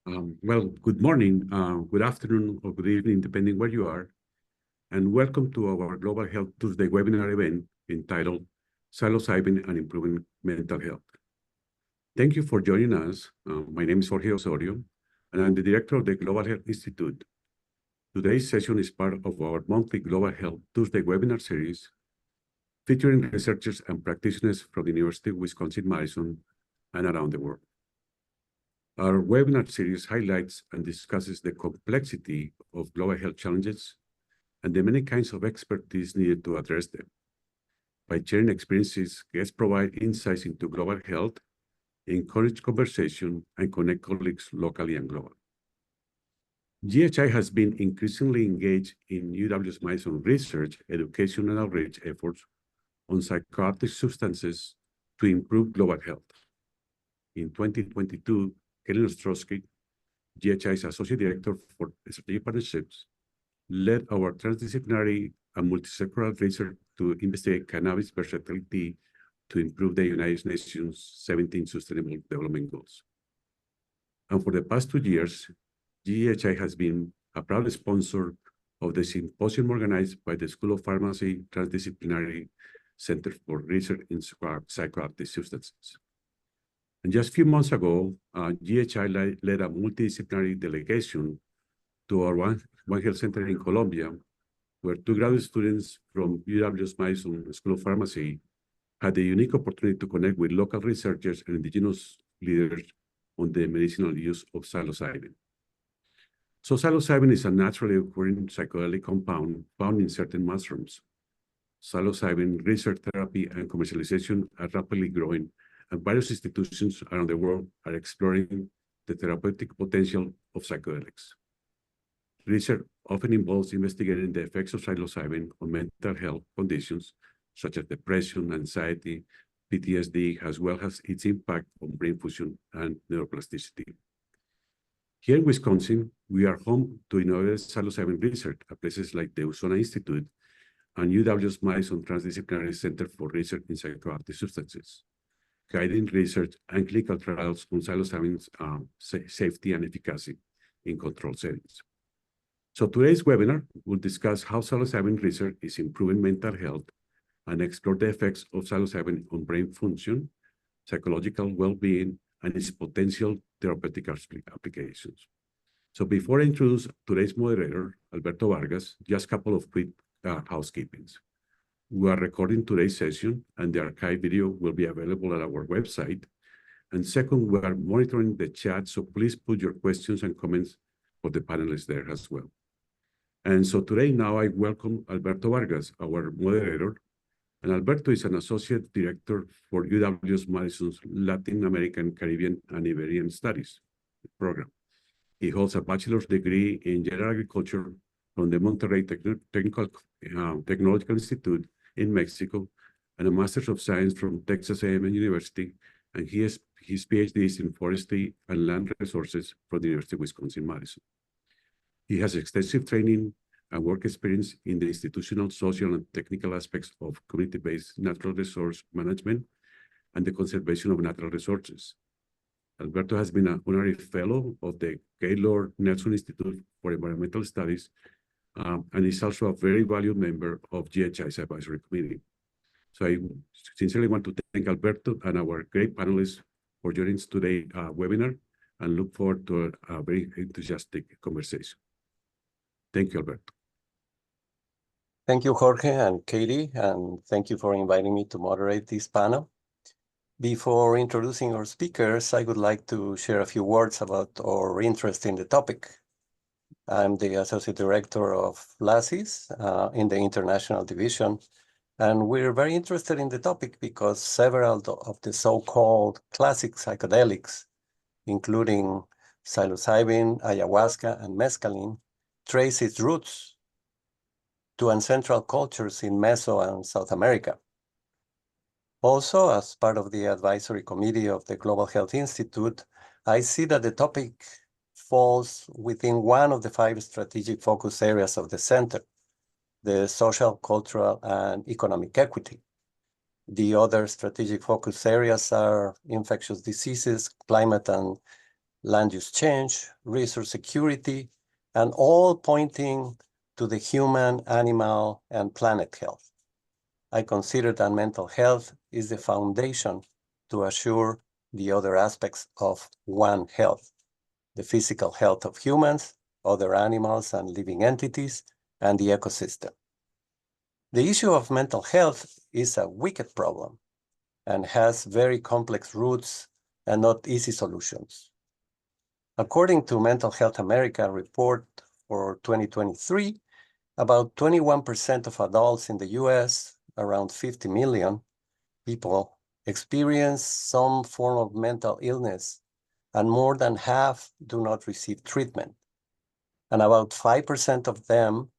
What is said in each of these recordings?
Well, good morning, good afternoon, or good evening, depending where you are, and welcome to our Global Health Tuesday webinar event entitled Psilocybin and Improving Mental Health. Thank you for joining us. My name is Jorge Osorio, and I'm the director of the Global Health Institute. Today's session is part of our monthly Global Health Tuesday webinar series, featuring researchers and practitioners from the University of Wisconsin-Madison and around the world. Our webinar series highlights and discusses the complexity of global health challenges and the many kinds of expertise needed to address them. By sharing experiences, guests provide insights into global health, encourage conversation, and connect colleagues locally and globally. GHI has been increasingly engaged in UW-Madison research, education, and outreach efforts on psychoactive substances to improve global health. In 2022, Kellen Ostrowski, GHI's Associate Director for Strategic Partnerships, led our transdisciplinary and multisectoral research to investigate cannabis versatility to improve the United Nations 17 Sustainable Development Goals. And for the past 2 years, GHI has been a proud sponsor of the symposium organized by the School of Pharmacy Transdisciplinary Center for Research in Psychoactive Substances. And just a few months ago, GHI led a multidisciplinary delegation to our One Health Center in Colombia, where 2 graduate students from UW-Madison School of Pharmacy had the unique opportunity to connect with local researchers and indigenous leaders on the medicinal use of psilocybin. So psilocybin is a naturally occurring psychedelic compound found in certain mushrooms. Psilocybin research, therapy, and commercialization are rapidly growing, and various institutions around the world are exploring the therapeutic potential of psychedelics. Research often involves investigating the effects of psilocybin on mental health conditions such as depression, anxiety, PTSD, as well as its impact on brain function and neuroplasticity. Here in Wisconsin, we are home to innovative psilocybin research at places like the Usona Institute and UW-Madison Transdisciplinary Center for Research in Psychoactive Substances, guiding research and clinical trials on psilocybin's safety and efficacy in controlled settings. So today's webinar will discuss how psilocybin research is improving mental health and explore the effects of psilocybin on brain function, psychological well-being, and its potential therapeutic applications. So before I introduce today's moderator, Alberto Vargas, just a couple of quick housekeepings. We are recording today's session, and the archive video will be available at our website. And second, we are monitoring the chat, so please put your questions and comments for the panelists there as well. And so today, now I welcome Alberto Vargas, our moderator. And Alberto is an Associate Director for UW-Madison's Latin American, Caribbean, and Iberian Studies Program. He holds a bachelor's degree in general agriculture from the Monterrey Technological Institute in Mexico, and a Master's of Science from Texas A&M University, and his PhD is in Forestry and Land Resources from the University of Wisconsin-Madison. He has extensive training and work experience in the institutional, social, and technical aspects of community-based natural resource management and the conservation of natural resources. Alberto has been an honorary fellow of the Gaylord Nelson Institute for Environmental Studies, and is also a very valued member of GHI's advisory committee. So I sincerely want to thank Alberto and our great panelists for joining today's webinar, and look forward to a very enthusiastic conversation. Thank you, Alberto. Thank you, Jorge and Katie, and thank you for inviting me to moderate this panel. Before introducing our speakers, I would like to share a few words about our interest in the topic. I'm the Associate Director of LACIS in the International Division, and we're very interested in the topic because several of the so-called classic psychedelics, including psilocybin, ayahuasca, and mescaline, trace its roots to ancestral cultures in Meso and South America. Also, as part of the advisory committee of the Global Health Institute, I see that the topic falls within one of the 5 strategic focus areas of the center, the social, cultural, and economic equity. The other strategic focus areas are infectious diseases, climate and land use change, resource security, and all pointing to the human, animal, and planet health. I consider that mental health is the foundation to assure the other aspects of One Health, the physical health of humans, other animals and living entities, and the ecosystem. The issue of mental health is a wicked problem and has very complex roots and not easy solutions. According to Mental Health America report for 2023, about 21% of adults in the US, around 50 million people, experience some form of mental illness, and more than half do not receive treatment. And about 5% of them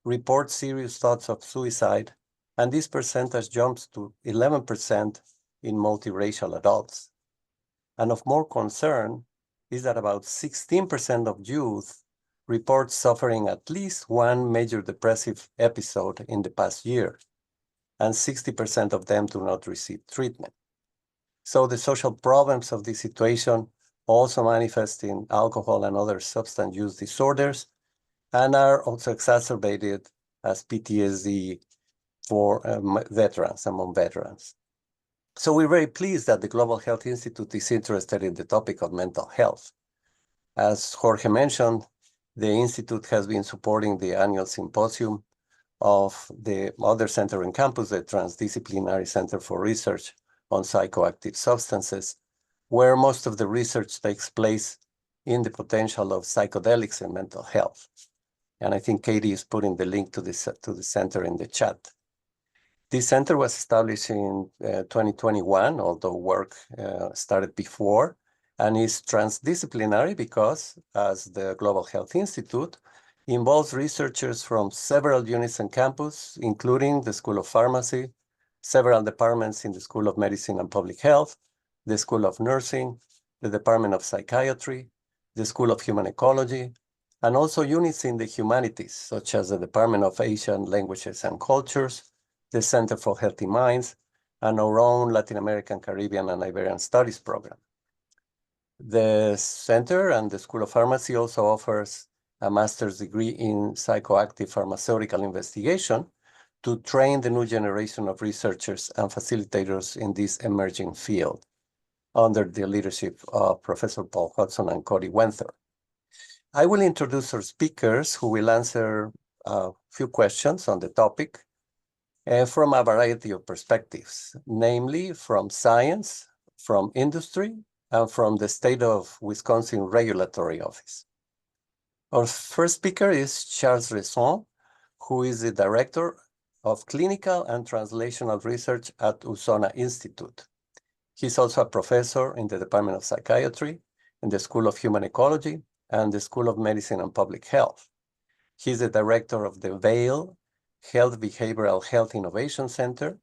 report serious thoughts of suicide, and this percentage jumps to 11% in multiracial adults. And of more concern is that about 16% of youth report suffering at least one major depressive episode in the past year, and 60% of them do not receive treatment. So the social problems of this situation also manifest in alcohol and other substance use disorders, and are also exacerbated as PTSD for veterans, among veterans. So we're very pleased that the Global Health Institute is interested in the topic of mental health. As Jorge mentioned, the Institute has been supporting the annual symposium of the other center in campus, the Transdisciplinary Center for Research on Psychoactive Substances, where most of the research takes place in the potential of psychedelics in mental health. And I think Katie is putting the link to the center in the chat. This center was established in 2021, although work started before, and is transdisciplinary because, as the Global Health Institute, involves researchers from several units on campus, including the School of Pharmacy, several departments in the School of Medicine and Public Health, the School of Nursing, the Department of Psychiatry, the School of Human Ecology, and also units in the humanities, such as the Department of Asian Languages and Cultures, the Center for Healthy Minds, and our own Latin American, Caribbean, and Iberian Studies Program. The center and the School of Pharmacy also offers a master's degree in psychoactive pharmaceutical investigation to train the new generation of researchers and facilitators in this emerging field under the leadership of Professor Paul Hudson and Cody Wenther. I will introduce our speakers who will answer a few questions on the topic from a variety of perspectives, namely from science, from industry, and from the State of Wisconsin Regulatory Office. Our first speaker is Charles Raison, who is the Director of Clinical and Translational Research at Usona Institute. He's also a professor in the Department of Psychiatry, in the School of Human Ecology, and the School of Medicine and Public Health. He's the director of the Vail Health Behavioral Health Innovation Center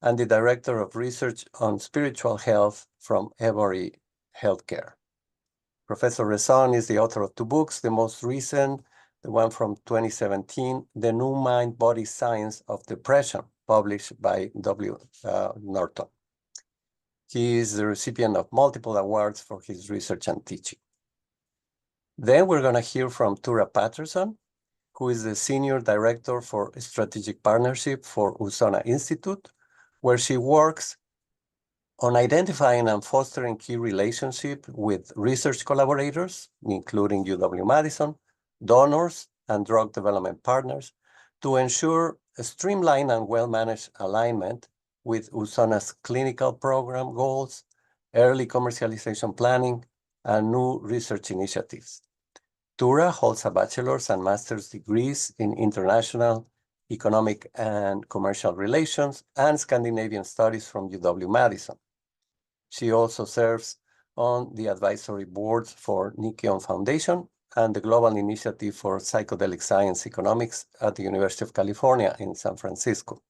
and the director of research on spiritual health from Emory Healthcare. Professor Raison is the author of two books, the most recent, the one from 2017, The New Mind-Body Science of Depression, published by W. Norton. He is the recipient of multiple awards for his research and teaching. Then we're going to hear from Tura Patterson, who is the Senior Director for Strategic Partnership for Usona Institute, where she works on identifying and fostering key relationships with research collaborators, including UW-Madison, donors, and drug development partners, to ensure a streamlined and well-managed alignment with Usona's clinical program goals, early commercialization planning, and new research initiatives. Tura holds a bachelor's and master's degrees in international, economic, and commercial relations and Scandinavian studies from UW-Madison. She also serves on the advisory boards for Nikion Foundation and the Global Initiative for Psychedelic Science Economics at the University of California in San Francisco.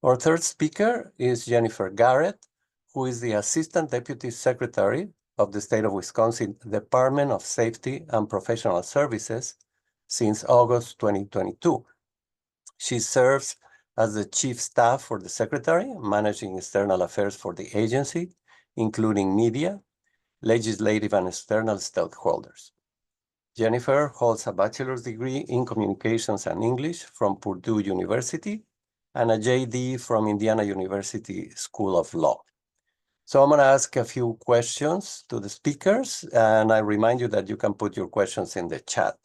Our third speaker is Jennifer Garrett, who is the Assistant Deputy Secretary of the State of Wisconsin Department of Safety and Professional Services since August 2022. She serves as the Chief Staff for the Secretary, managing external affairs for the agency, including media, legislative and external stakeholders. Jennifer holds a bachelor's degree in communications and English from Purdue University and a JD from Indiana University School of Law. So I'm going to ask a few questions to the speakers, and I remind you that you can put your questions in the chat.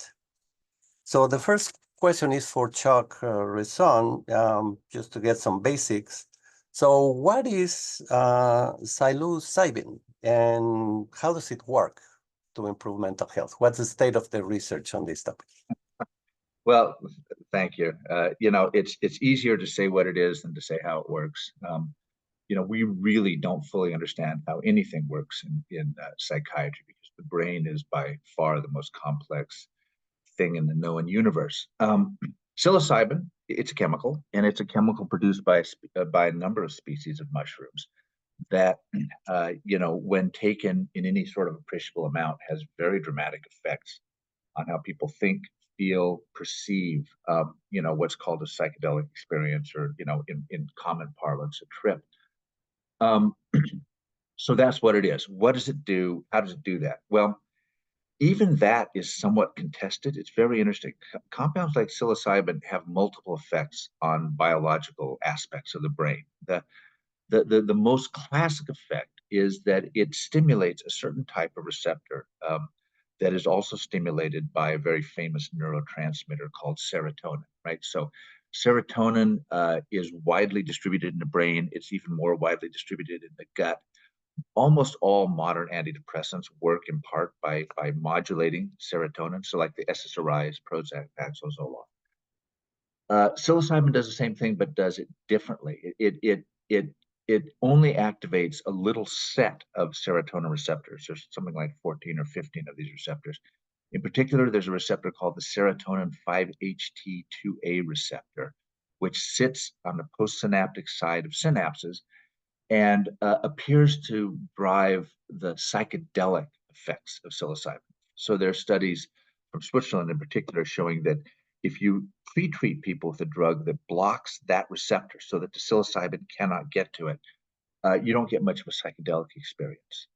So the first question is for Chuck Raison, just to get some basics. So what is psilocybin, and how does it work to improve mental health? What's the state of the research on this topic? Well, thank you. You know, it's easier to say what it is than to say how it works. You know, we really don't fully understand how anything works in psychiatry, because the brain is by far the most complex thing in the known universe. Psilocybin, it's a chemical, and it's a chemical produced by a number of species of mushrooms that, you know, when taken in any sort of appreciable amount, has very dramatic effects on how people think, feel, perceive, you know, what's called a psychedelic experience, or, you know, in common parlance, a trip. So that's what it is. What does it do? How does it do that? Well, even that is somewhat contested. It's very interesting. Compounds like psilocybin have multiple effects on biological aspects of the brain. The most classic effect is that it stimulates a certain type of receptor that is also stimulated by a very famous neurotransmitter called serotonin, right? So serotonin is widely distributed in the brain. It's even more widely distributed in the gut. Almost all modern antidepressants work in part by modulating serotonin. So like the SSRIs, Prozac, Paxil, Zoloft. Psilocybin does the same thing, but does it differently. It only activates a little set of serotonin receptors. There's something like 14 or 15 of these receptors. In particular, there's a receptor called the serotonin 5-HT2A receptor, which sits on the postsynaptic side of synapses and appears to drive the psychedelic effects of psilocybin. So there are studies from Switzerland in particular showing that if you pre-treat people with a drug that blocks that receptor so that the psilocybin cannot get to it, you don't get much of a psychedelic experience.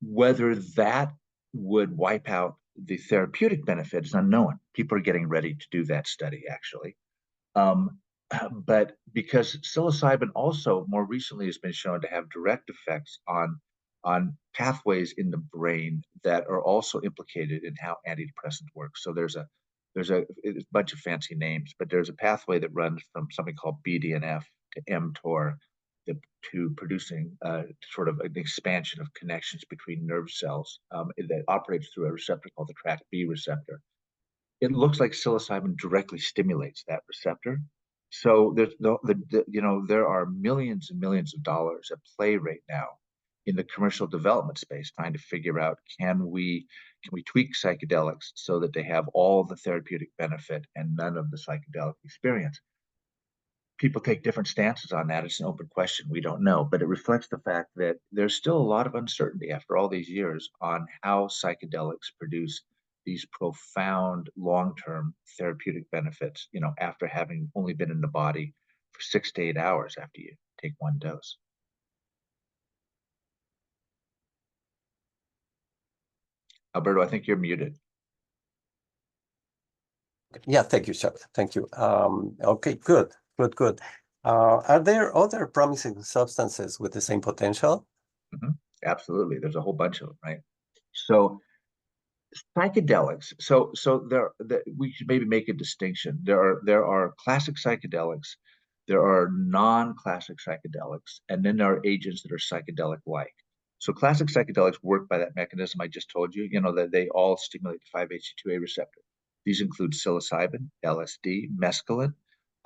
Whether that would wipe out the therapeutic benefit is unknown. People are getting ready to do that study, actually. But because psilocybin also more recently has been shown to have direct effects on pathways in the brain that are also implicated in how antidepressants work. So there's a bunch of fancy names, but there's a pathway that runs from something called BDNF to mTOR to producing sort of an expansion of connections between nerve cells that operates through a receptor called the TrkB receptor. It looks like psilocybin directly stimulates that receptor. So there's you know, there are millions and millions of dollars at play right now in the commercial development space, trying to figure out, can we tweak psychedelics so that they have all the therapeutic benefit and none of the psychedelic experience? People take different stances on that. It's an open question. We don't know, but it reflects the fact that there's still a lot of uncertainty after all these years on how psychedelics produce these profound long-term therapeutic benefits, you know, after having only been in the body for 6 to 8 hours after you take one dose. Alberto, I think you're muted. Yeah, thank you, Chuck. Thank you. Okay, good. Are there other promising substances with the same potential? Mm-hmm. Absolutely. There's a whole bunch of them, right? So psychedelics. So we should maybe make a distinction. There are classic psychedelics, there are non-classic psychedelics, and then there are agents that are psychedelic-like. So classic psychedelics work by that mechanism I just told you. You know, that they all stimulate the 5-HT2A receptor. These include psilocybin, LSD, mescaline,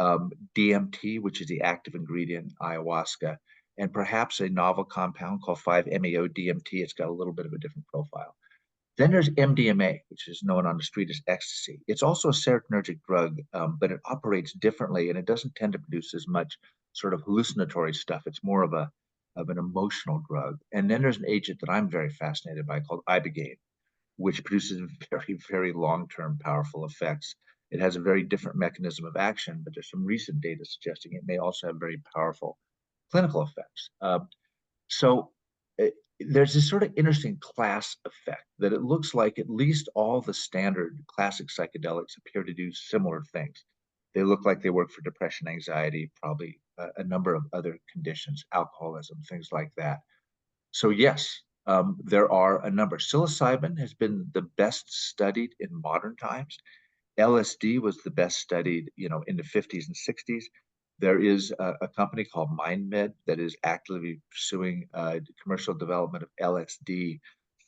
DMT, which is the active ingredient in ayahuasca, and perhaps a novel compound called 5-MeO-DMT. It's got a little bit of a different profile. Then there's MDMA, which is known on the street as ecstasy. It's also a serotonergic drug, but it operates differently, and it doesn't tend to produce as much sort of hallucinatory stuff. It's more of an emotional drug. And then there's an agent that I'm very fascinated by called ibogaine, which produces very, very long-term powerful effects. It has a very different mechanism of action, but there's some recent data suggesting it may also have very powerful clinical effects. So there's this sort of interesting class effect that it looks like at least all the standard classic psychedelics appear to do similar things. They look like they work for depression, anxiety, probably a number of other conditions, alcoholism, things like that. So yes, there are a number. Psilocybin has been the best studied in modern times. LSD was the best studied, in the 50s and 60s. There is a company called MindMed that is actively pursuing commercial development of LSD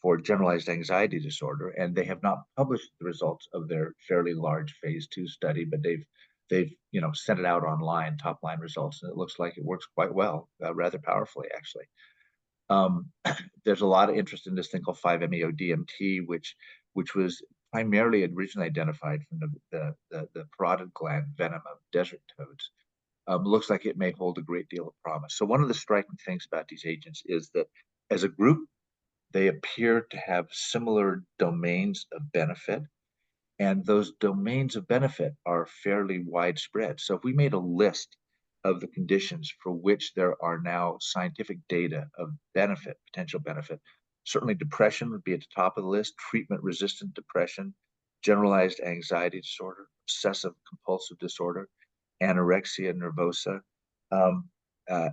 for generalized anxiety disorder, and they have not published the results of their fairly large phase 2 study, but they've sent it out online, top line results, and it looks like it works quite well, rather powerfully actually. There's a lot of interest in this thing called 5-MeO-DMT, which was primarily originally identified from the parotid gland venom of desert toads. Looks like it may hold a great deal of promise. So one of the striking things about these agents is that as a group, they appear to have similar domains of benefit, and those domains of benefit are fairly widespread. So if we made a list of the conditions for which there are now scientific data of benefit, potential benefit, certainly depression would be at the top of the list, treatment-resistant depression, generalized anxiety disorder, obsessive compulsive disorder, anorexia nervosa,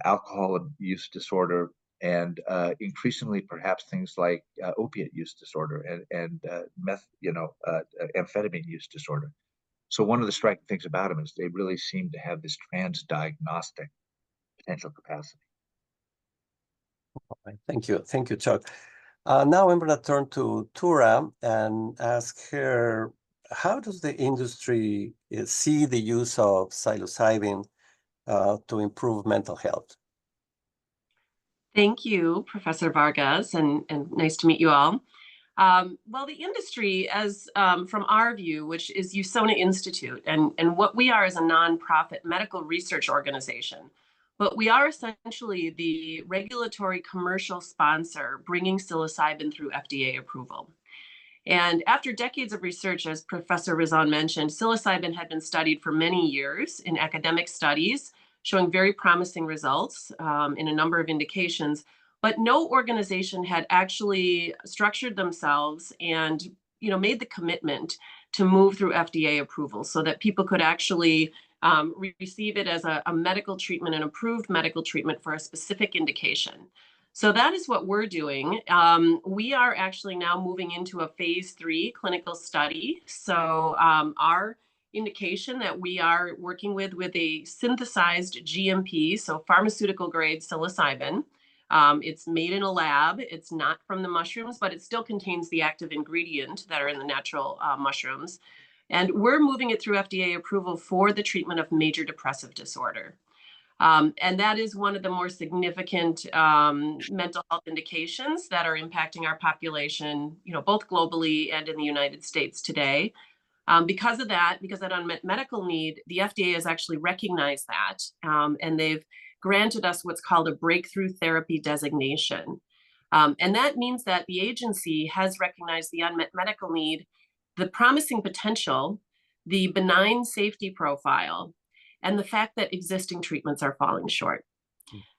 alcohol use disorder, and increasingly perhaps things like opiate use disorder and amphetamine use disorder. So one of the striking things about them is they really seem to have this trans-diagnostic potential capacity. All right. Thank you, Chuck. Now I'm going to turn to Tura and ask her, how does the industry see the use of psilocybin to improve mental health? Thank you, Professor Vargas, and nice to meet you all. Well, the industry, as from our view, which is Usona Institute, and what we are is a nonprofit medical research organization, but we are essentially the regulatory commercial sponsor bringing psilocybin through FDA approval. And after decades of research, as Professor Raison mentioned, psilocybin had been studied for many years in academic studies, showing very promising results in a number of indications. But no organization had actually structured themselves and made the commitment to move through FDA approval so that people could actually receive it as a medical treatment, an approved medical treatment for a specific indication. So that is what we're doing. We are actually now moving into a phase 3 clinical study. So our indication that we are working with a synthesized GMP, so pharmaceutical grade psilocybin. It's made in a lab. It's not from the mushrooms, but it still contains the active ingredient that are in the natural mushrooms. And we're moving it through FDA approval for the treatment of major depressive disorder. And that is one of the more significant mental health indications that are impacting our population, both globally and in the United States today. Because of that unmet medical need, the FDA has actually recognized that, and they've granted us what's called a breakthrough therapy designation. And that means that the agency has recognized the unmet medical need, the promising potential, the benign safety profile, and the fact that existing treatments are falling short.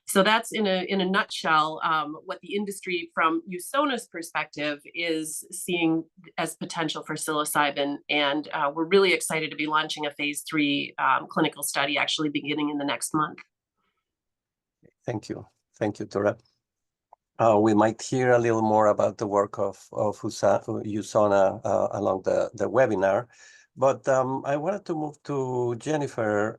So that's in a nutshell what the industry from Usona's perspective is seeing as potential for psilocybin. And we're really excited to be launching a phase 3 clinical study actually beginning in the next month. Thank you, Tura. We might hear a little more about the work of Usona along the webinar. But I wanted to move to Jennifer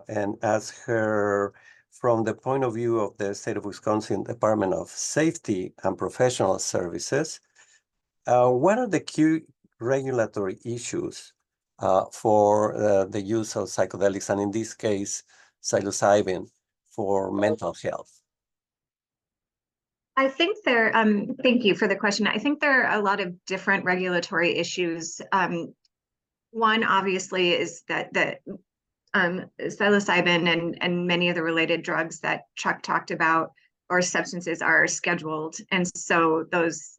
and ask her, from the point of view of the State of Wisconsin Department of Safety and Professional Services, what are the key regulatory issues for the use of psychedelics, and in this case, psilocybin, for mental health? I think thank you for the question. I think there are a lot of different regulatory issues. One, obviously, is that psilocybin and many of the related drugs that Chuck talked about, or substances, are scheduled, and so those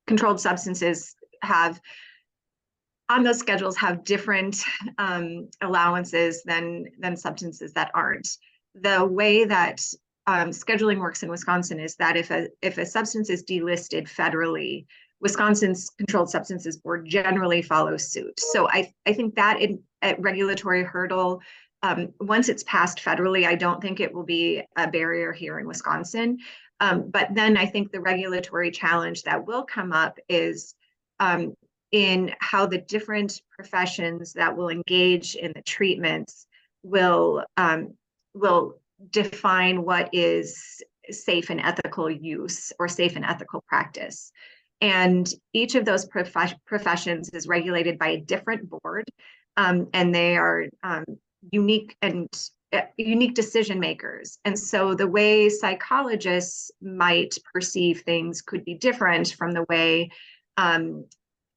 controlled substances on those schedules have different allowances than substances that aren't. The way that scheduling works in Wisconsin is that if a substance is delisted federally, Wisconsin's Controlled Substances Board generally follows suit. So I think that regulatory hurdle, once it's passed federally, I don't think it will be a barrier here in Wisconsin. But then I think the regulatory challenge that will come up is in how the different professions that will engage in the treatments will define what is safe and ethical use or safe and ethical practice. And each of those professions is regulated by a different board, and they are unique decision makers. And so the way psychologists might perceive things could be different from the way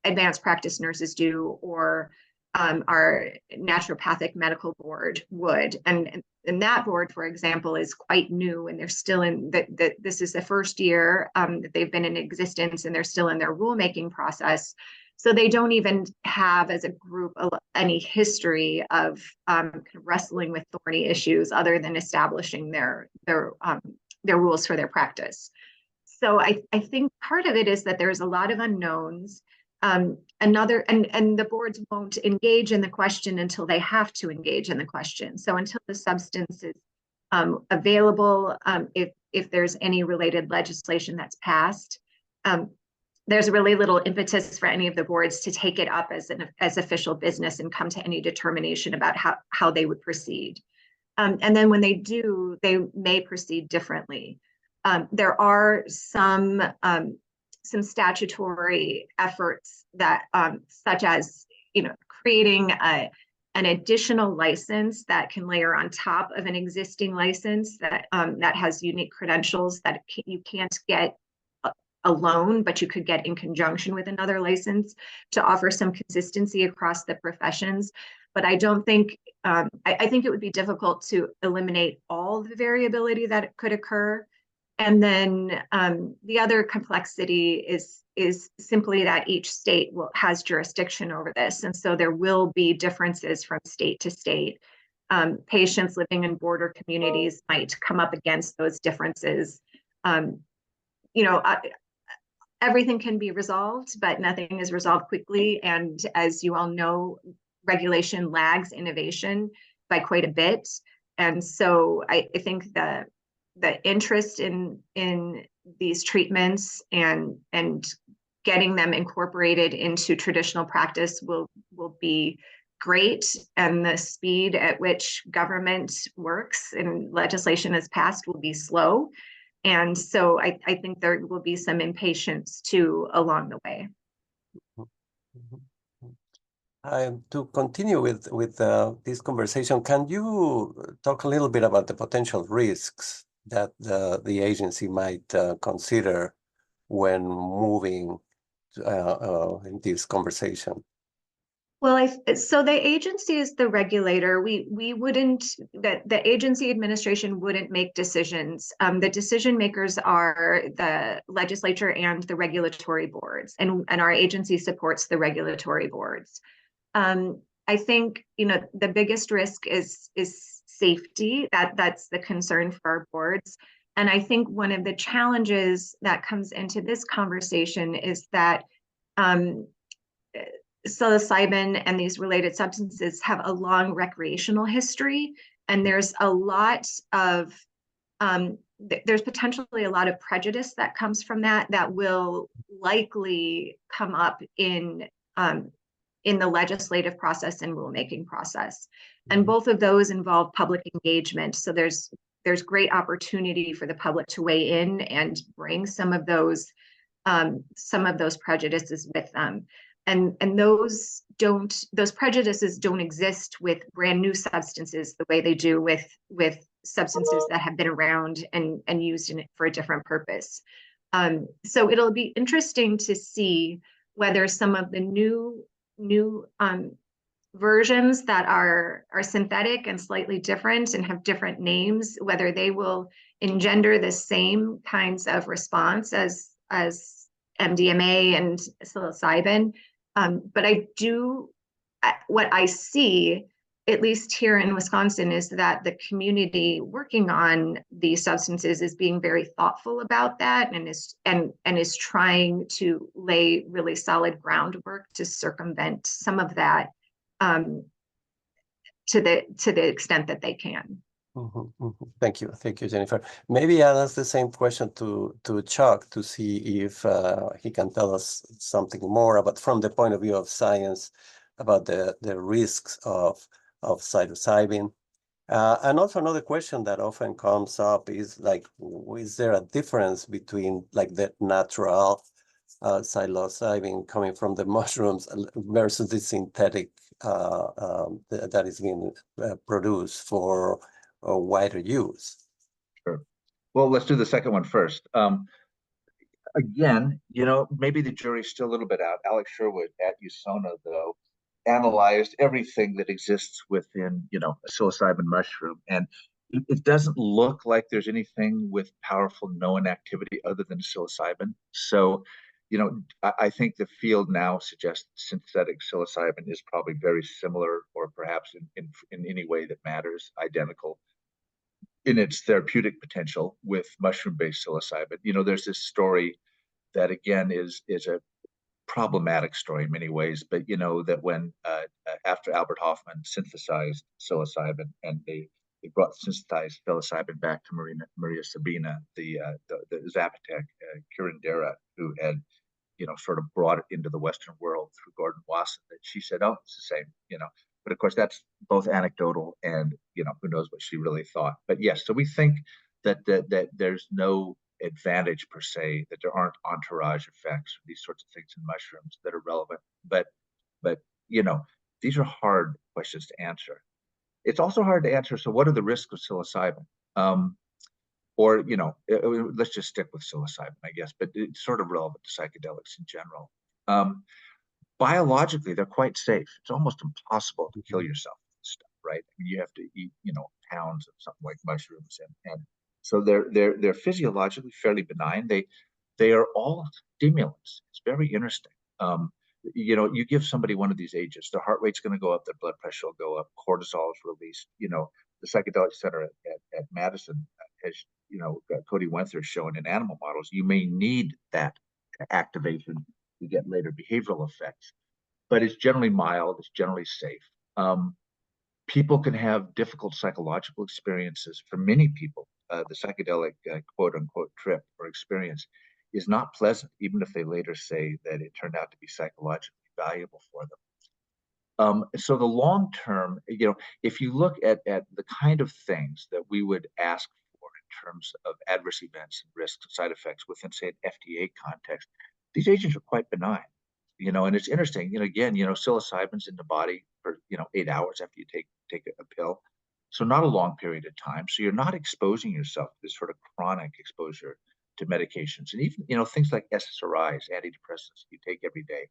advanced practice nurses do, or our naturopathic medical board would. And that board, for example, is quite new, and they're still in this is the first year that they've been in existence, and they're still in their rulemaking process. So they don't even have, as a group, any history of kind of wrestling with thorny issues other than establishing their rules for their practice. So I think part of it is that there's a lot of unknowns. And the boards won't engage in the question until they have to engage in the question. So until the substance is available, if there's any related legislation that's passed, there's really little impetus for any of the boards to take it up as official business and come to any determination about how they would proceed. And then when they do, they may proceed differently. There are some statutory efforts that, such as, creating an additional license that can layer on top of an existing license that has unique credentials that you can't get alone, but you could get in conjunction with another license to offer some consistency across the professions. But I don't think, I think it would be difficult to eliminate all the variability that could occur. And then the other complexity is simply that each state has jurisdiction over this. And so there will be differences from state to state. Patients living in border communities might come up against those differences. Everything can be resolved, but nothing is resolved quickly. And as you all know, regulation lags innovation by quite a bit. And so I think the interest in these treatments and getting them incorporated into traditional practice will be great, and the speed at which government works and legislation is passed will be slow. And so I think there will be some impatience too along the way. To continue with this conversation, can you talk a little bit about the potential risks that the agency might consider when moving in this conversation? Well, so the agency is the regulator. We wouldn't, the agency administration wouldn't make decisions. The decision makers are the legislature and the regulatory boards, and our agency supports the regulatory boards. I think, the biggest risk is safety. That's the concern for our boards. And I think one of the challenges that comes into this conversation is that psilocybin and these related substances have a long recreational history, and there's a lot of there's potentially a lot of prejudice that comes from that will likely come up in the legislative process and rulemaking process. And both of those involve public engagement. So there's great opportunity for the public to weigh in and bring some of those prejudices with them. And those prejudices don't exist with brand new substances the way they do with substances that have been around and used for a different purpose. So it'll be interesting to see whether some of the new versions that are synthetic and slightly different and have different names, whether they will engender the same kinds of response as MDMA and psilocybin. But what I see at least here in Wisconsin, is that the community working on these substances is being very thoughtful about that, and is trying to lay really solid groundwork to circumvent some of that, to the extent that they can. Thank you, Jennifer. Maybe I'll ask the same question to Chuck to see if he can tell us something more about, from the point of view of science, about the risks of psilocybin. And also another question that often comes up is like, is there a difference between like the natural psilocybin coming from the mushrooms versus the synthetic that is being produced for wider use? Sure. Well, let's do the second one first. Again, maybe the jury's still a little bit out. Alex Sherwood at Usona, though, analyzed everything that exists within, a psilocybin mushroom. And it doesn't look like there's anything with powerful known activity other than psilocybin. So, I think the field now suggests synthetic psilocybin is probably very similar, or perhaps in any way that matters, identical in its therapeutic potential with mushroom-based psilocybin. There's this story that, again, is a problematic story in many ways, but that when after Albert Hofmann synthesized psilocybin, and they brought synthesized psilocybin back to Maria Sabina, the Zapotec curandera, who had sort of brought it into the Western world through Gordon Wasson, that she said, "Oh, it's the same," But of course, that's both anecdotal and who knows what she really thought. But yes, so we think that there's no advantage per se, that there aren't entourage effects, these sorts of things in mushrooms that are relevant. But these are hard questions to answer. It's also hard to answer. So what are the risks of psilocybin? Or let's just stick with psilocybin, I guess, but it's sort of relevant to psychedelics in general. Biologically, they're quite safe. It's almost impossible to kill yourself with this stuff, right? I mean, you have to eat, pounds of something like mushrooms, and so they're physiologically fairly benign. They are all stimulants. It's very interesting. You give somebody one of these agents, their heart rate's going to go up, their blood pressure will go up, cortisol is released. The Psychedelic Center at Madison has, Cody Wenther shown in animal models, you may need that activation to get later behavioral effects, but it's generally mild, it's generally safe. People can have difficult psychological experiences. For many people, the psychedelic quote unquote trip or experience is not pleasant, even if they later say that it turned out to be psychologically valuable for them. So the long term, if you look at the kind of things that we would ask for in terms of adverse events and risks and side effects within, say, an FDA context, these agents are quite benign. And it's interesting, again, psilocybin's in the body for, 8 hours after you take a pill. So not a long period of time. So you're not exposing yourself to this sort of chronic exposure to medications. And even, things like SSRIs, antidepressants you take every day,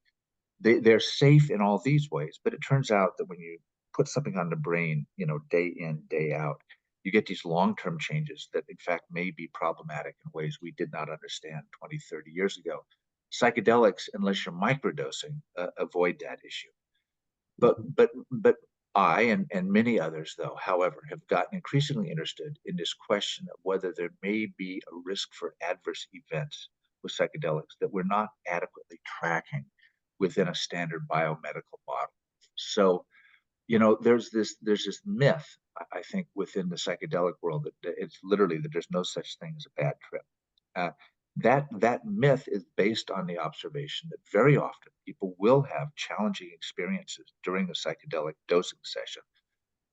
they're safe in all these ways. But it turns out that when you put something on the brain, day in, day out, you get these long-term changes that in fact may be problematic in ways we did not understand 20, 30 years ago. Psychedelics, unless you're microdosing, avoid that issue. But I and many others, though, however, have gotten increasingly interested in this question of whether there may be a risk for adverse events with psychedelics that we're not adequately tracking within a standard biomedical model. So, there's this myth, I think, within the psychedelic world that it's literally that there's no such thing as a bad trip. That myth is based on the observation that very often people will have challenging experiences during the psychedelic dosing session.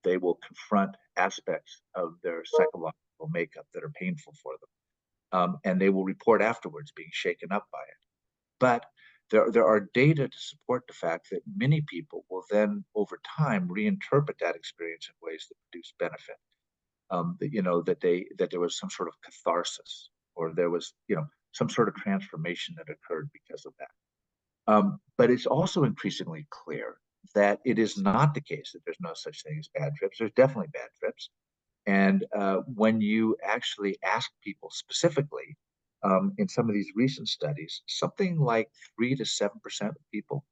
They will confront aspects of their psychological makeup that are painful for them, and they will report afterwards being shaken up by it. But there are data to support the fact that many people will then, over time, reinterpret that experience in ways that produce benefit. That there was some sort of catharsis, or there was, some sort of transformation that occurred because of that. But it's also increasingly clear that it is not the case that there's no such thing as bad trips. There's definitely bad trips. And when you actually ask people specifically, in some of these recent studies, something like 3 to 7% of people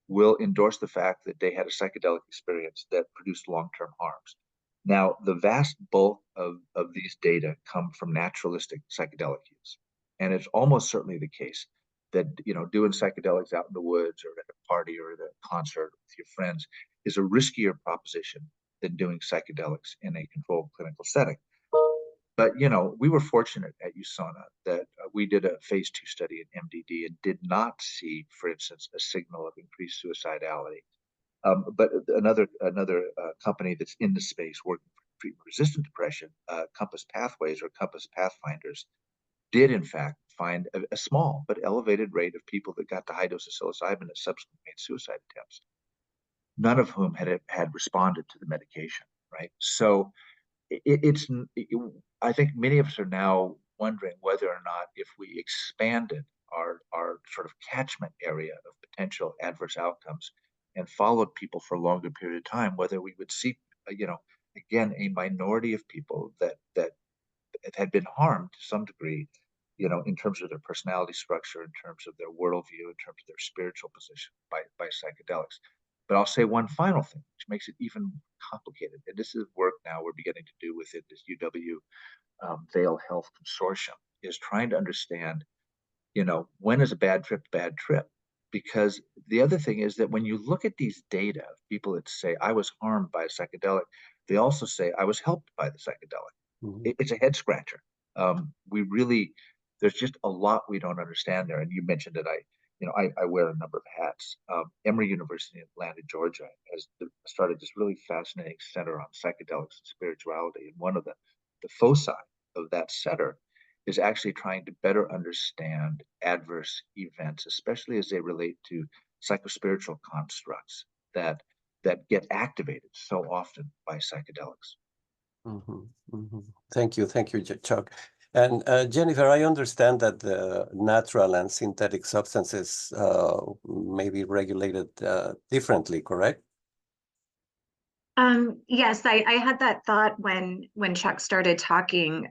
will endorse the fact that they had a psychedelic experience that produced long-term harms. Now, the vast bulk of these data come from naturalistic psychedelic use. And it's almost certainly the case that, doing psychedelics out in the woods or at a party or at a concert with your friends is a riskier proposition than doing psychedelics in a controlled clinical setting. But, we were fortunate at Usona that we did a phase 2 study in MDD and did not see, for instance, a signal of increased suicidality. But another company that's in the space working for treatment-resistant depression, Compass Pathways or Compass Pathfinders, did in fact find a small but elevated rate of people that got the high dose of psilocybin that subsequently made suicide attempts, none of whom had responded to the medication, right? So I think many of us are now wondering whether or not if we expanded our sort of catchment area of potential adverse outcomes and followed people for a longer period of time, whether we would see, again, a minority of people that had been harmed to some degree, in terms of their personality structure, in terms of their worldview, in terms of their spiritual position by psychedelics. But I'll say one final thing, which makes it even complicated. And this is work now we're beginning to do within this UW-Vail Health Consortium, is trying to understand, when is a bad trip a bad trip? Because the other thing is that when you look at these data of people that say, I was harmed by a psychedelic, they also say, I was helped by the psychedelic. Mm-hmm. It's a head scratcher. There's just a lot we don't understand there. And you mentioned that I wear a number of hats. Emory University in Atlanta, Georgia, has started this really fascinating center on psychedelics and spirituality. And one of the foci of that center is actually trying to better understand adverse events, especially as they relate to psychospiritual constructs that get activated so often by psychedelics. Mm-hmm, mm-hmm. Thank you, Chuck. And Jennifer, I understand that the natural and synthetic substances may be regulated differently, correct? Yes, I had that thought when Chuck started talking.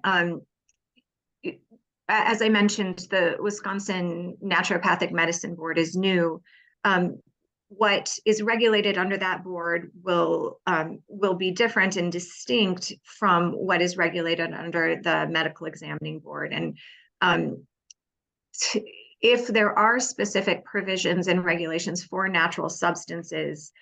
As I mentioned, the Wisconsin Naturopathic Medicine Board is new. What is regulated under that board will be different and distinct from what is regulated under the medical examining board. And if there are specific provisions and regulations for natural substances,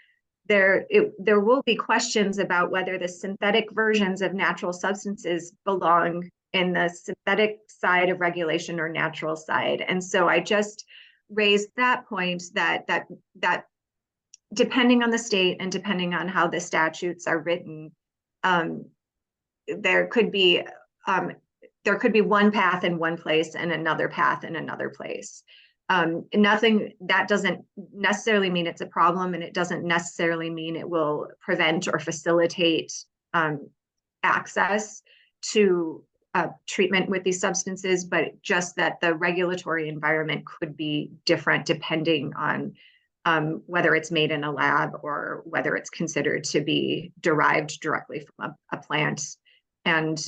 there will be questions about whether the synthetic versions of natural substances belong in the synthetic side of regulation or natural side. And so I just raised that point that depending on the state and depending on how the statutes are written, there could be one path in one place and another path in another place. Nothing that doesn't necessarily mean it's a problem, and it doesn't necessarily mean it will prevent or facilitate access to treatment with these substances, but just that the regulatory environment could be different depending on whether it's made in a lab or whether it's considered to be derived directly from a plant. And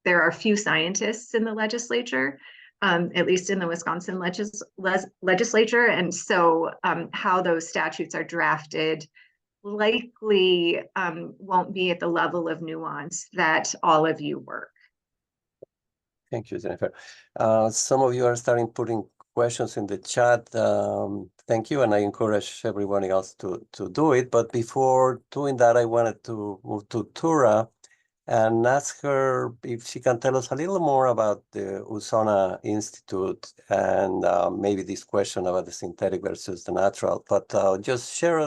there are few scientists in the legislature, at least in the Wisconsin legislature. And so how those statutes are drafted likely won't be at the level of nuance that all of you work. Thank you, Jennifer. Some of you are starting putting questions in the chat. Thank you, and I encourage everyone else to do it. But before doing that, I wanted to move to Tura and ask her if she can tell us a little more about the Usona Institute and maybe this question about the synthetic versus the natural. But just share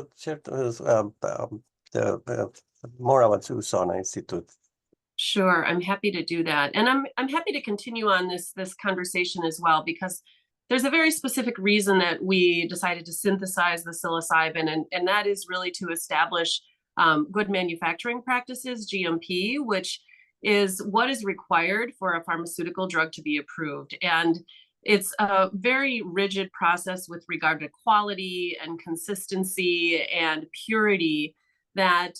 more about the Usona Institute. Sure, I'm happy to do that, and I'm happy to continue on this conversation as well, because there's a very specific reason that we decided to synthesize the psilocybin, and that is really to establish good manufacturing practices, GMP, which is what is required for a pharmaceutical drug to be approved. And it's a very rigid process with regard to quality and consistency and purity that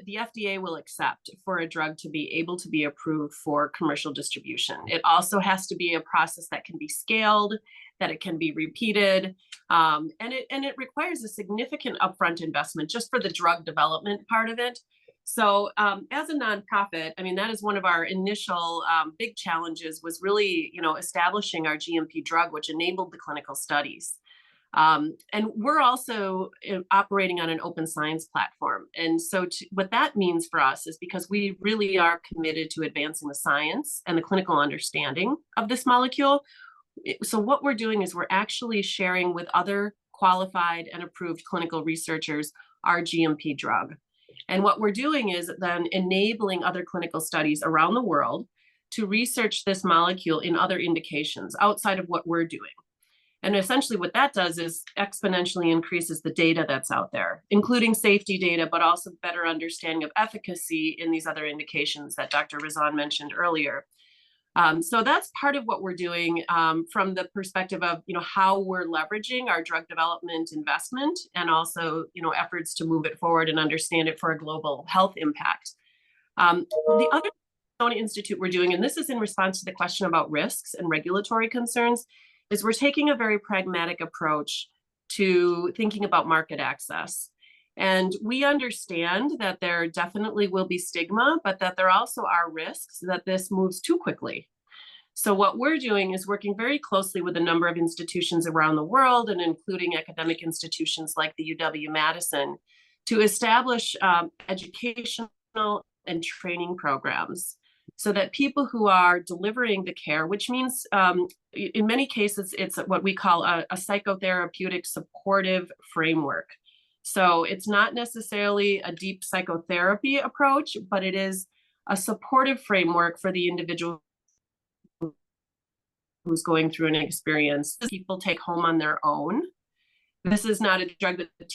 the FDA will accept for a drug to be able to be approved for commercial distribution. It also has to be a process that can be scaled, that it can be repeated, and it requires a significant upfront investment just for the drug development part of it. So as a nonprofit, I mean, that is one of our initial big challenges, was really, establishing our GMP drug, which enabled the clinical studies. And we're also operating on an open science platform. And so what that means for us is, because we really are committed to advancing the science and the clinical understanding of this molecule. So what we're doing is we're actually sharing with other qualified and approved clinical researchers our GMP drug. And what we're doing is then enabling other clinical studies around the world to research this molecule in other indications outside of what we're doing. And essentially what that does is exponentially increases the data that's out there, including safety data, but also better understanding of efficacy in these other indications that Dr. Raison mentioned earlier. So that's part of what we're doing from the perspective of, how we're leveraging our drug development investment, and also, efforts to move it forward and understand it for a global health impact. The other Usona Institute we're doing, and this is in response to the question about risks and regulatory concerns, is we're taking a very pragmatic approach to thinking about market access. And we understand that there definitely will be stigma, but that there also are risks that this moves too quickly. So what we're doing is working very closely with a number of institutions around the world, and including academic institutions like the UW-Madison, to establish educational and training programs, so that people who are delivering the care, which means in many cases, it's what we call a psychotherapeutic supportive framework. So it's not necessarily a deep psychotherapy approach, but it is a supportive framework for the individual who's going through an experience. People take home on their own. This is not a drug that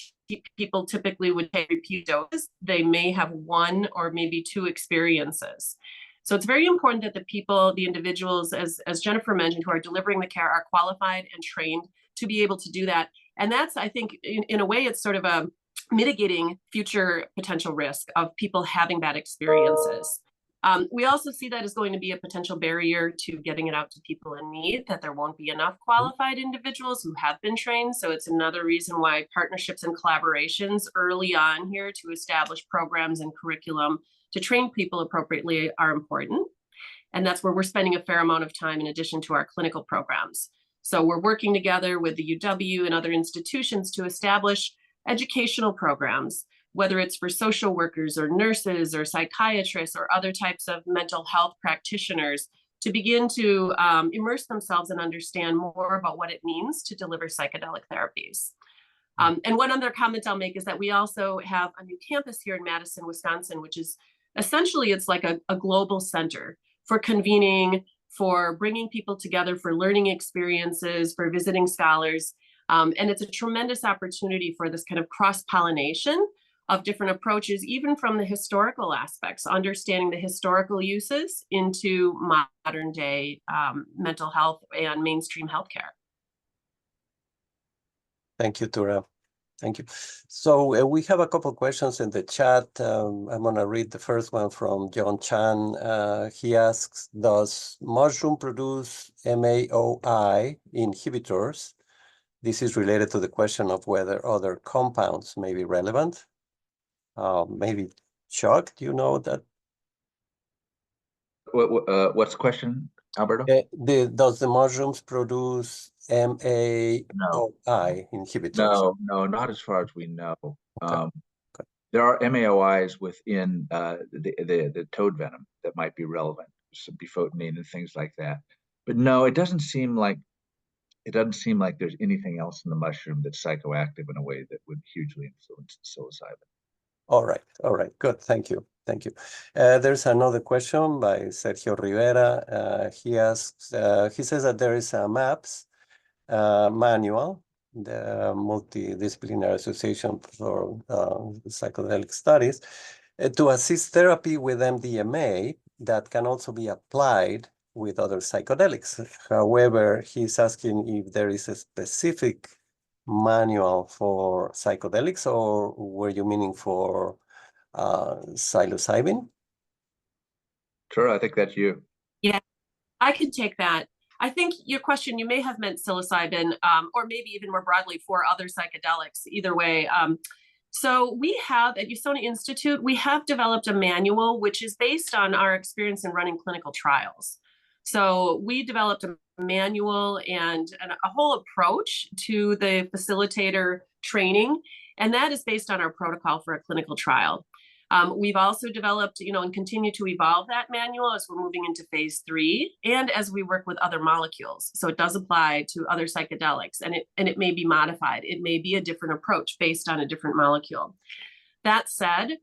people typically would take repeat doses. They may have one or maybe two experiences. So it's very important that the individuals, as Jennifer mentioned, who are delivering the care, are qualified and trained to be able to do that. And that's, I think, in a way, it's sort of a mitigating future potential risk of people having bad experiences. We also see that as going to be a potential barrier to getting it out to people in need, that there won't be enough qualified individuals who have been trained. So it's another reason why partnerships and collaborations early on here to establish programs and curriculum to train people appropriately are important. And that's where we're spending a fair amount of time in addition to our clinical programs. So we're working together with the UW and other institutions to establish educational programs, whether it's for social workers or nurses or psychiatrists or other types of mental health practitioners, to begin to immerse themselves and understand more about what it means to deliver psychedelic therapies. And one other comment I'll make is that we also have a new campus here in Madison, Wisconsin, which is essentially, it's like a global center for convening, for bringing people together, for learning experiences, for visiting scholars. And it's a tremendous opportunity for this kind of cross-pollination of different approaches, even from the historical aspects, understanding the historical uses into modern day mental health and mainstream healthcare. Thank you, Tura. Thank you. So we have a couple of questions in the chat. I'm going to read the first one from John Chan. He asks, does mushroom produce MAOI inhibitors? This is related to the question of whether other compounds may be relevant. Maybe Chuck, do you know that? What's the question, Alberto? Does the mushrooms produce MAOI inhibitors? No, not as far as we know. Okay. There are MAOIs within the toad venom that might be relevant, some bifotinine and things like that. But no, it doesn't seem like there's anything else in the mushroom that's psychoactive in a way that would hugely influence psilocybin. All right, good, thank you. There's another question by Sergio Rivera. He asks, he says that there is a MAPS manual, the Multidisciplinary Association for Psychedelic Studies, to assist therapy with MDMA that can also be applied with other psychedelics. However, he's asking if there is a specific manual for psychedelics, or were you meaning for psilocybin? Tura, I think that's you. Yeah, I could take that. I think your question, you may have meant psilocybin, or maybe even more broadly for other psychedelics, either way. So we have at Usona Institute, we have developed a manual which is based on our experience in running clinical trials. So we developed a manual and a whole approach to the facilitator training, and that is based on our protocol for a clinical trial. We've also developed, and continue to evolve that manual as we're moving into phase 3 and as we work with other molecules. So it does apply to other psychedelics, and it may be modified. It may be a different approach based on a different molecule. That said,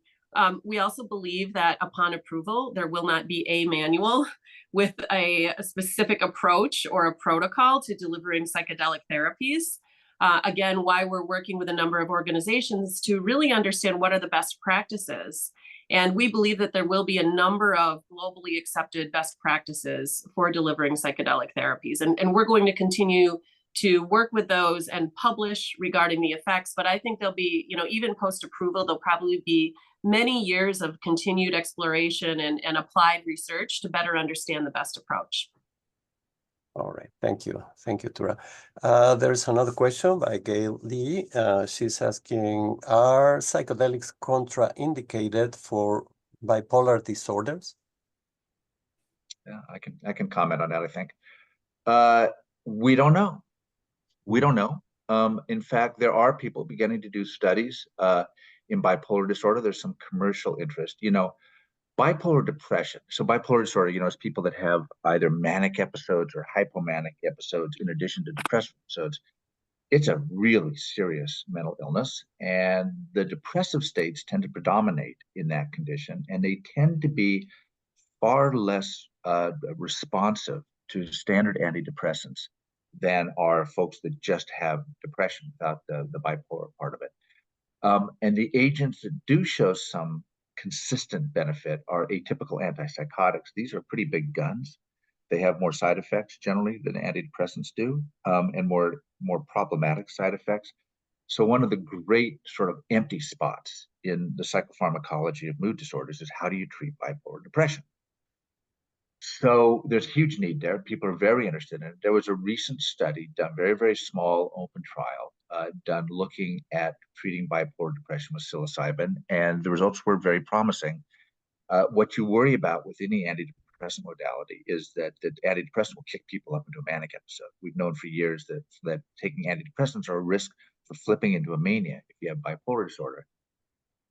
we also believe that upon approval, there will not be a manual with a specific approach or a protocol to delivering psychedelic therapies. Again, why we're working with a number of organizations to really understand what are the best practices. And we believe that there will be a number of globally accepted best practices for delivering psychedelic therapies. And we're going to continue to work with those and publish regarding the effects. But I think there'll be, even post-approval, there'll probably be many years of continued exploration and applied research to better understand the best approach. All right, thank you. Thank you, Tura. There's another question by Gail Lee. She's asking, are psychedelics contraindicated for bipolar disorders? Yeah, I can comment on that, I think. We don't know. We don't know. In fact, there are people beginning to do studies in bipolar disorder. There's some commercial interest. Bipolar depression. So bipolar disorder, is people that have either manic episodes or hypomanic episodes in addition to depressive episodes. It's a really serious mental illness, and the depressive states tend to predominate in that condition, and they tend to be far less responsive to standard antidepressants than are folks that just have depression without the bipolar part of it. And the agents that do show some consistent benefit are atypical antipsychotics. These are pretty big guns. They have more side effects generally than antidepressants do, and more problematic side effects. So one of the great sort of empty spots in the psychopharmacology of mood disorders is how do you treat bipolar depression? So there's huge need there. People are very interested in it. There was a recent study done, very, very small open trial, done looking at treating bipolar depression with psilocybin, and the results were very promising. What you worry about with any antidepressant modality is that the antidepressant will kick people up into a manic episode. We've known for years that taking antidepressants are a risk for flipping into a mania if you have bipolar disorder.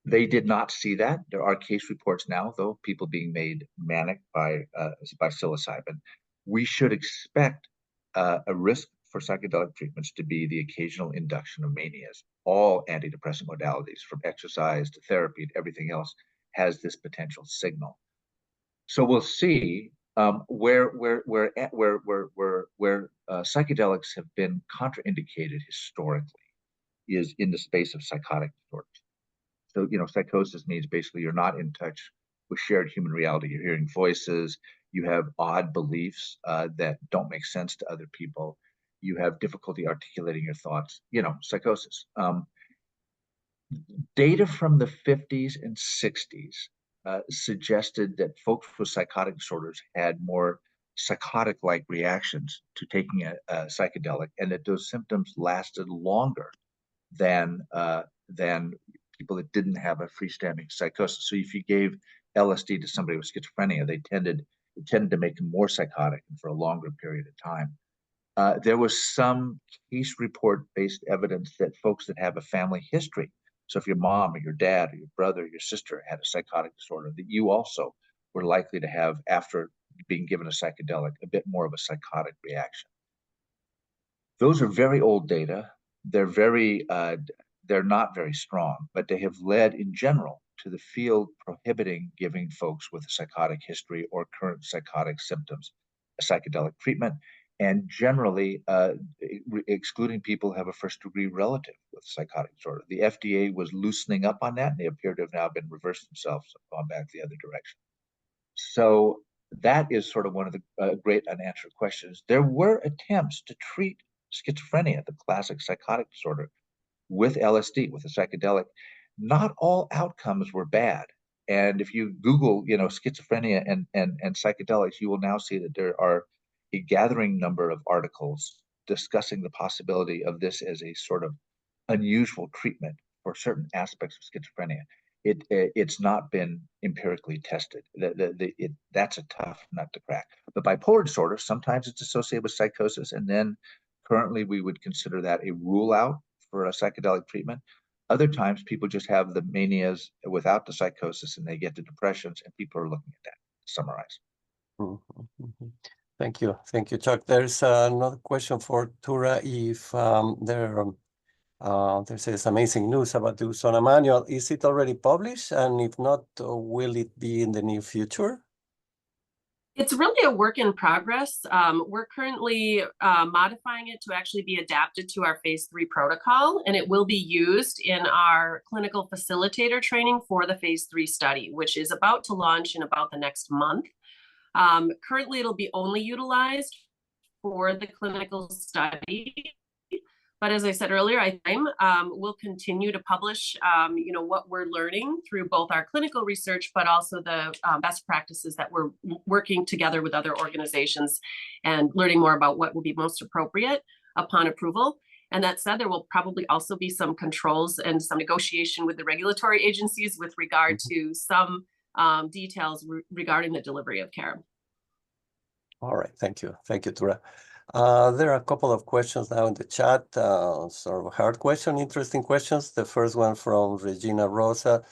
They did not see that. There are case reports now, though, people being made manic by psilocybin. We should expect a risk for psychedelic treatments to be the occasional induction of manias. All antidepressant modalities, from exercise to therapy to everything else, has this potential signal. So we'll see where psychedelics have been contraindicated historically is in the space of psychotic disorders. So, psychosis means basically you're not in touch with shared human reality. You're hearing voices. You have odd beliefs that don't make sense to other people. You have difficulty articulating your thoughts. Psychosis. Data from the 50s and 60s suggested that folks with psychotic disorders had more psychotic-like reactions to taking a psychedelic, and that those symptoms lasted longer than people that didn't have a freestanding psychosis. So if you gave LSD to somebody with schizophrenia, it tended to make them more psychotic and for a longer period of time. There was some case report-based evidence that folks that have a family history, so if your mom or your dad or your brother or your sister had a psychotic disorder, that you also were likely to have, after being given a psychedelic, a bit more of a psychotic reaction. Those are very old data. They're not very strong, but they have led in general to the field prohibiting giving folks with a psychotic history or current psychotic symptoms a psychedelic treatment, and generally excluding people who have a first-degree relative with psychotic disorder. The FDA was loosening up on that, and they appear to have now been reversed themselves and gone back the other direction. So that is sort of one of the great unanswered questions. There were attempts to treat schizophrenia, the classic psychotic disorder, with LSD, with a psychedelic. not all outcomes were bad. And if you Google, schizophrenia and psychedelics, you will now see that there are a gathering number of articles discussing the possibility of this as a sort of unusual treatment for certain aspects of schizophrenia. It's not been empirically tested. That's a tough nut to crack. The bipolar disorder, sometimes it's associated with psychosis, and then currently we would consider that a rule out for a psychedelic treatment. Other times people just have the manias without the psychosis and they get the depressions, and people are looking at that, to summarize. Mm-hmm. Thank you, Chuck. There's another question for Tura. If there's this amazing news about the Usona manual. Is it already published? And if not, will it be in the near future? It's really a work in progress. We're currently modifying it to actually be adapted to our phase 3 protocol, and it will be used in our clinical facilitator training for the phase 3 study, which is about to launch in about the next month. Currently, it'll be only utilized for the clinical study. But as I said earlier, I think we'll continue to publish, what we're learning through both our clinical research, but also the best practices that we're working together with other organizations and learning more about what will be most appropriate upon approval. And that said, there will probably also be some controls and some negotiation with the regulatory agencies with regard to some details regarding the delivery of care. All right, thank you, Tura. There are a couple of questions now in the chat, sort of hard question, interesting questions. The first one from Regina Rosa.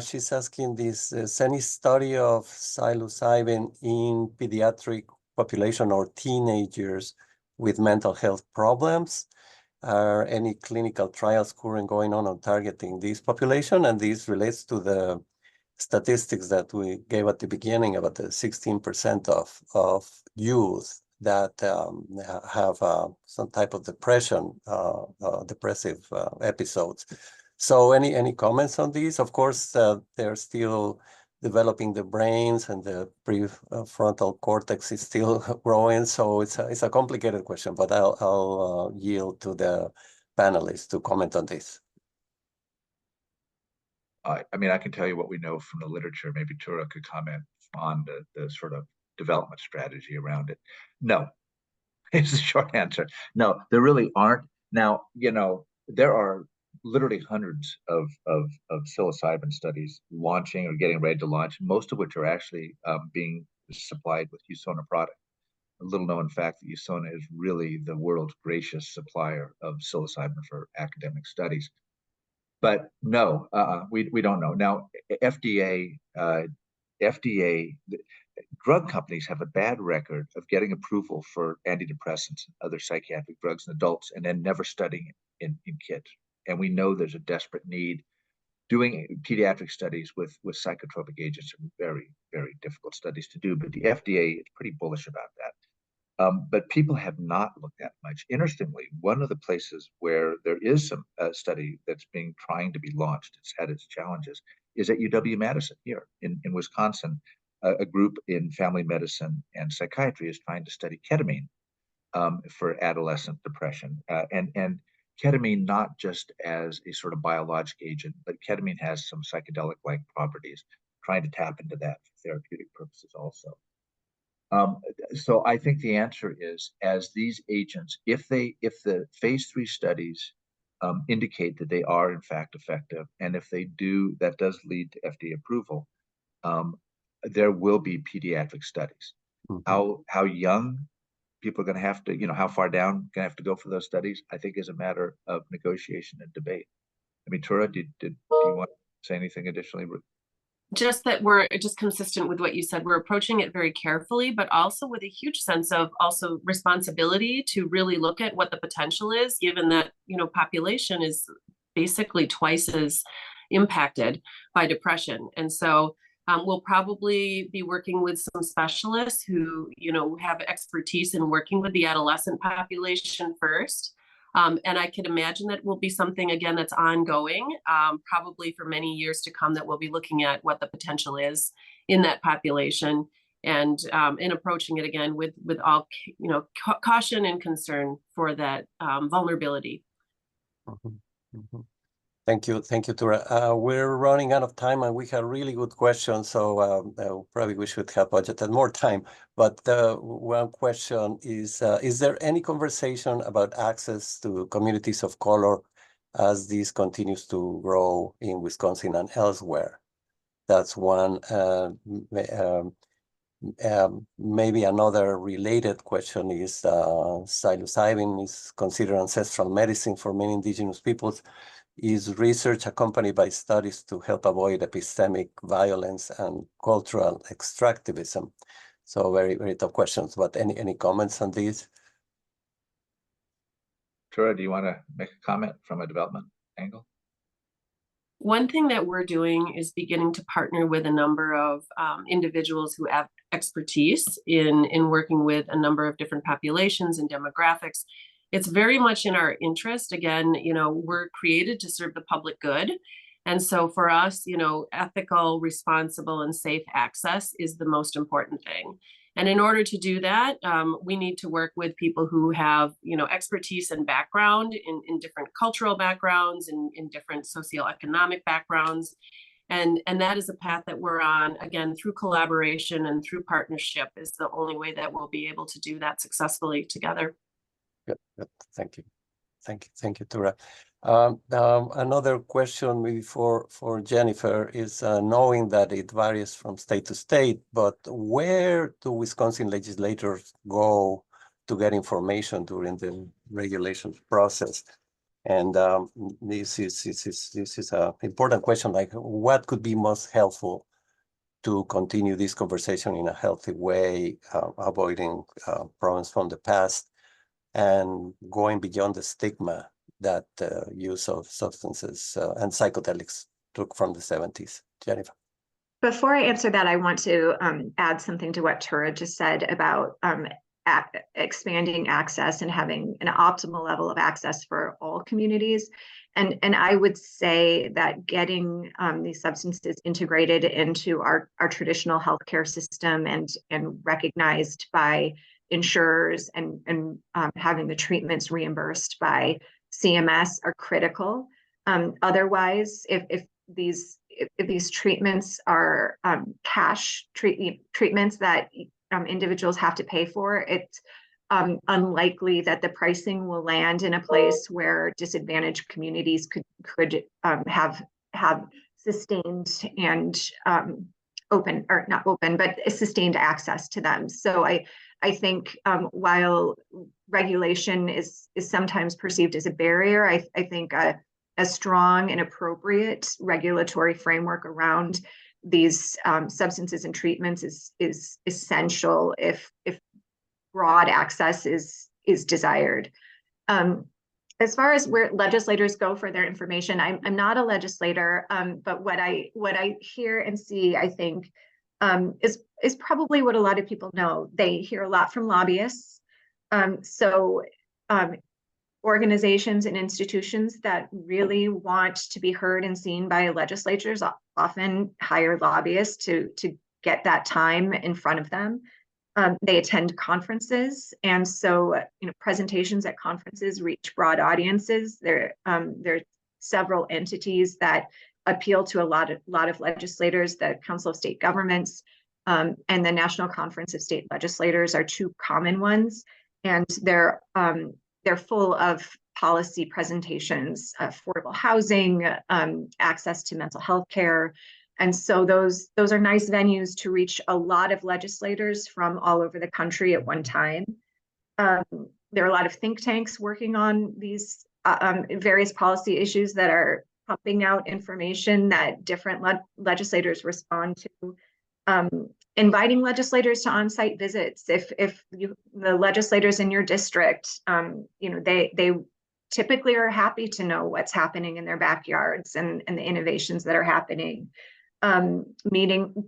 She's asking is any study of psilocybin in pediatric population or teenagers with mental health problems? Are any clinical trials currently going on targeting this population? And this relates to the statistics that we gave at the beginning about the 16% of youth that have some type of depression, depressive episodes. So any comments on these? Of course, they're still developing the brains and the prefrontal cortex is still growing. So it's a complicated question, but I'll yield to the panelists to comment on this. I can tell you what we know from the literature. Maybe Tura could comment on the sort of development strategy around it. No, it's the short answer. No, there really aren't. Now, there are literally hundreds of psilocybin studies launching or getting ready to launch, most of which are actually being supplied with Usona product. A little known fact that Usona is really the world's gracious supplier of psilocybin for academic studies. But no, we don't know. Now, FDA, drug companies have a bad record of getting approval for antidepressants and other psychiatric drugs in adults and then never studying it in kids. And we know there's a desperate need. Doing pediatric studies with psychotropic agents are very, very difficult studies to do, but the FDA is pretty bullish about that. But people have not looked at much. Interestingly, one of the places where there is some study that's trying to be launched, it's had its challenges, is at UW-Madison here in Wisconsin. A group in family medicine and psychiatry is trying to study ketamine for adolescent depression. And ketamine not just as a sort of biologic agent, but ketamine has some psychedelic-like properties, trying to tap into that for therapeutic purposes also. So I think the answer is, as these agents, if the phase 3 studies indicate that they are in fact effective, and if they do, that does lead to FDA approval, there will be pediatric studies. Mm-hmm. How young people are going to have to, how far down going to have to go for those studies, I think is a matter of negotiation and debate. I mean, Tura, do you want to say anything additionally? Just that we're just consistent with what you said. We're approaching it very carefully, but also with a huge sense of also responsibility to really look at what the potential is, given that, population is basically twice as impacted by depression. And so we'll probably be working with some specialists who, have expertise in working with the adolescent population first. And I can imagine that will be something, again, that's ongoing, probably for many years to come, that we'll be looking at what the potential is in that population and approaching it again with all, caution and concern for that vulnerability. Mm-hmm. Mm-hmm. Thank you, Tura. We're running out of time, and we have really good questions, so probably we should have budgeted more time. But one question is there any conversation about access to communities of color as this continues to grow in Wisconsin and elsewhere? That's one. Maybe another related question is psilocybin is considered ancestral medicine for many indigenous peoples. Is research accompanied by studies to help avoid epistemic violence and cultural extractivism? So very, very tough questions, but any comments on these? Tura, do you want to make a comment from a development angle? One thing that we're doing is beginning to partner with a number of individuals who have expertise in working with a number of different populations and demographics. It's very much in our interest. Again, we're created to serve the public good. And so for us, ethical, responsible, and safe access is the most important thing. And in order to do that, we need to work with people who have, expertise and background in different cultural backgrounds, in different socioeconomic backgrounds. And that is a path that we're on, again, through collaboration and through partnership is the only way that we'll be able to do that successfully together. Good. Thank you, Tura. Another question maybe for Jennifer is knowing that it varies from state to state, but where do Wisconsin legislators go to get information during the regulation process? And this is an important question, like what could be most helpful to continue this conversation in a healthy way, avoiding problems from the past and going beyond the stigma that use of substances and psychedelics took from the 70s. Jennifer. Before I answer that, I want to add something to what Tura just said about expanding access and having an optimal level of access for all communities. And I would say that getting these substances integrated into our traditional healthcare system and recognized by insurers and having the treatments reimbursed by CMS are critical. Otherwise, if these treatments are cash treatments that individuals have to pay for, it's unlikely that the pricing will land in a place where disadvantaged communities could have sustained and open, or not open, but sustained access to them. So I think while regulation is sometimes perceived as a barrier, I think a strong and appropriate regulatory framework around these substances and treatments is essential if broad access is desired. As far as where legislators go for their information, I'm not a legislator, but what I hear and see, I think, is probably what a lot of people know. They hear a lot from lobbyists. Organizations and institutions that really want to be heard and seen by legislatures often hire lobbyists to get that time in front of them. They attend conferences, and so presentations at conferences reach broad audiences. There are several entities that appeal to a lot of legislators. The Council of State Governments and the National Conference of State Legislators are two common ones, and they're full of policy presentations, affordable housing, access to mental health care. And so those are nice venues to reach a lot of legislators from all over the country at one time. There are a lot of think tanks working on these various policy issues that are pumping out information that different legislators respond to. Inviting legislators to on-site visits. If the legislators in your district, they typically are happy to know what's happening in their backyards and the innovations that are happening.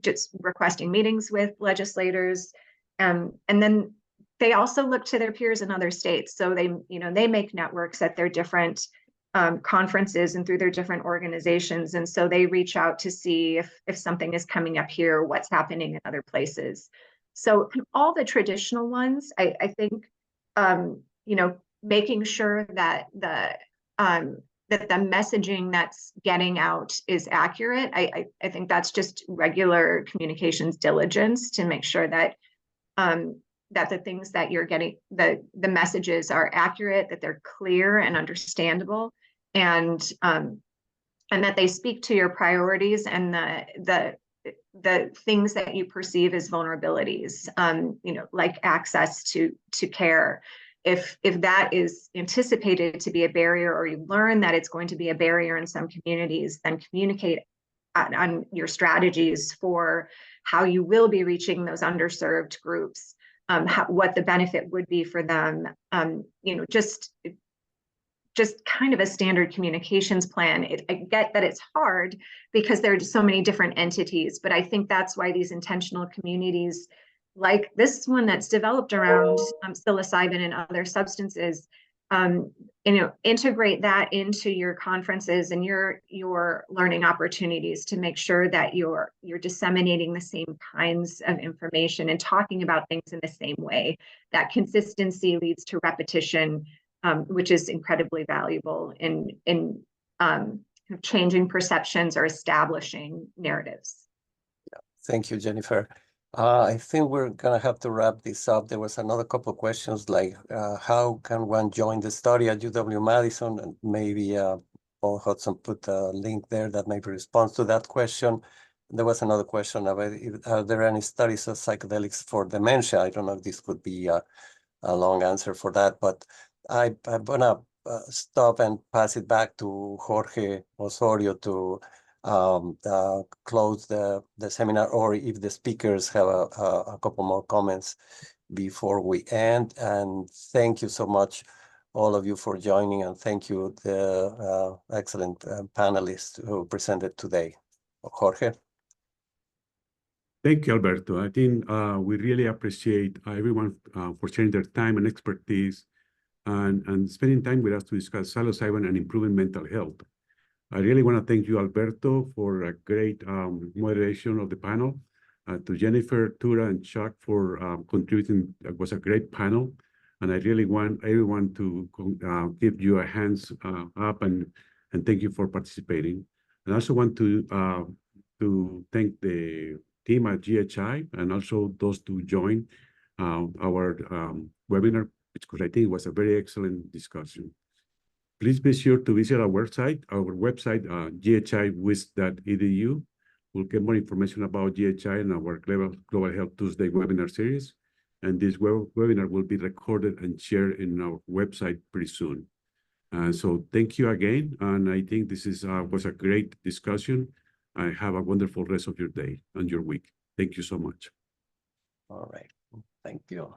Just requesting meetings with legislators, and then they also look to their peers in other states. So they make networks at their different conferences and through their different organizations. And so they reach out to see if something is coming up here, what's happening in other places. So all the traditional ones, I think, making sure that that the messaging that's getting out is accurate. I think that's just regular communications diligence to make sure that that the things that you're getting, the messages are accurate, that they're clear and understandable, and that they speak to your priorities and the things that you perceive as vulnerabilities, like access to care. If that is anticipated to be a barrier, or you learn that it's going to be a barrier in some communities, then communicate on your strategies for how you will be reaching those underserved groups, what the benefit would be for them, just kind of a standard communications plan. I get that it's hard because there are so many different entities, but I think that's why these intentional communities, like this one that's developed around psilocybin and other substances, integrate that into your conferences and your learning opportunities to make sure that you're disseminating the same kinds of information and talking about things in the same way. That consistency leads to repetition, which is incredibly valuable in changing perceptions or establishing narratives. Yeah. Thank you, Jennifer. I think we're going to have to wrap this up. There was another couple of questions like how can one join the study at UW-Madison? And maybe Paul Hudson put a link there that maybe responds to that question. There was another question about are there any studies of psychedelics for dementia? I don't know if this could be a long answer for that, but I'm going to stop and pass it back to Jorge Osorio to close the seminar, or if the speakers have a couple more comments before we end. And thank you so much, all of you, for joining, and thank you, the excellent panelists who presented today. Jorge? Thank you, Alberto. I think we really appreciate everyone for sharing their time and expertise and spending time with us to discuss psilocybin and improving mental health. I really want to thank you, Alberto, for a great moderation of the panel. To Jennifer, Tura, and Chuck for contributing. It was a great panel. And I really want everyone to give you a hands up and thank you for participating. And I also want to thank the team at GHI and also those who joined our webinar, because I think it was a very excellent discussion. Please be sure to visit our website, ghiwis.edu. We'll get more information about GHI and our Global Health Tuesday webinar series. And this webinar will be recorded and shared in our website pretty soon. So thank you again. And I think this was a great discussion. Have a wonderful rest of your day and your week. Thank you so much. All right. Thank you.